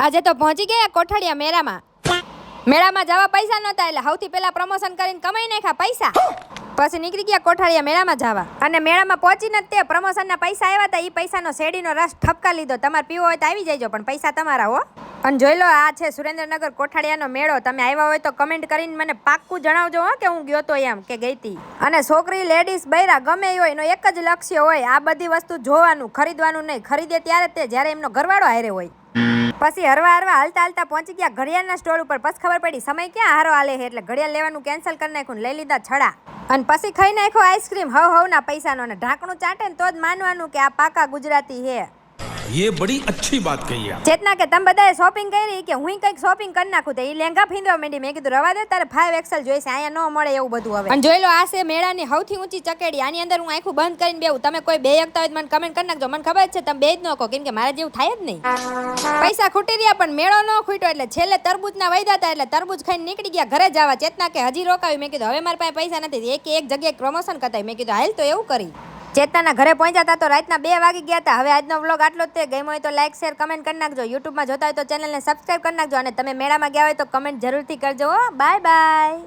આજે તો પહોંચી ગયા કોઠાડિયા મેળામાં. મેળામાં જવા પૈસા નહોતા એટલે સૌથી પહેલા પ્રમોશન કરીને કમાઈ નાખ્યા પૈસા. પછી નીકળી ગયા કોઠાડિયા મેળામાં જવા. અને મેળામાં પહોંચીને તે પ્રમોશનના પૈસા આવ્યા હતા. એ પૈસાનો શેરડીનો રસ ઠપકા લીધો. તમારે પીવો હોય તો આવી જજો, પણ પૈસા તમારા હો. અને જોઈ લો, આ છે સુરેન્દ્રનગર કોઠાડિયાનો મેળો. તમે આવ્યા હોય તો કમેન્ટ કરીને મને પાક્કું જણાવજો હો કે હું ગયો તો એમ કે ગઈ હતી. અને છોકરી, લેડીઝ, બૈરા ગમે હોય એનો એક જ લક્ષ્ય હોય, આ બધી વસ્તુ જોવાનું, ખરીદવાનું નહીં. ખરીદે ત્યારે તે જ્યારે એમનો ઘરવાળો હારે હોય. પછી હરવા હાલતા હાલતા પહોંચી ગયા ઘડિયાળના સ્ટોર ઉપર. પછી ખબર પડી સમય ક્યાં હારો હાલે છે, એટલે ઘડિયાળ લેવાનું કેન્સલ કરી નાખ્યું, લઈ લીધા છડા. અને પછી ખાઈ નાખ્યો આઈસ્ક્રીમ હવના પૈસાનો. અને ઢાંકણું ચાટે ને તો જ માનવાનું કે આ પાકા ગુજરાતી હે. ये बड़ी अच्छी बात कही आप. ચેતના કે તમે બધાએ શોપિંગ કરી કે હું કંઈક શોપિંગ કરી નાખું. તો એ લેંગા ફીંદવા માંડી. મેં કીધું રવા દે, તારે 5XL જોઈશે, અહીંયા ન મળે એવું બધું હવે. અને જોઈ લો, આ છે મેળાની સૌથી ઊંચી ચકેડી. આની અંદર હું આખું બંધ કરીને બેહું. તમે કોઈ બે એકતા હોય મને કમેન્ટ કરી નાખજો. મને ખબર છે તમે બે જ ન કહો, કેમ કે મારા જેવું થાય જ નહીં. પૈસા ખૂટી રહ્યા પણ મેળો ન ખૂટ્યો. એટલે છેલ્લે તરબૂચના વૈદા હતા, એટલે તરબૂચ ખાઈને નીકળી ગયા ઘરે જવા. ચેતના કે હજી રોકાવી. મેં કીધું હવે મારી પાસે પૈસા નથી. એક જગ્યાએ પ્રમોશન કરાય. મેં કીધું હાલ તો એવું કરી. ચેતનાના ઘરે પહોંચ્યા હતા તો રાતના 2 વાગી ગયા હતા. હવે આજનો વ્લોગ આટલો જ. ગમ્યો હોય તો લાઈક, શેર, કમેન્ટ કરી નાખજો. યુટ્યુબમાં જોતા હોય તો ચેનલને સબસ્ક્રાઈબ કરી નાખજો. અને તમે મેળામાં ગયા હોય તો કમેન્ટ જરૂરથી કરજો. Bye bye.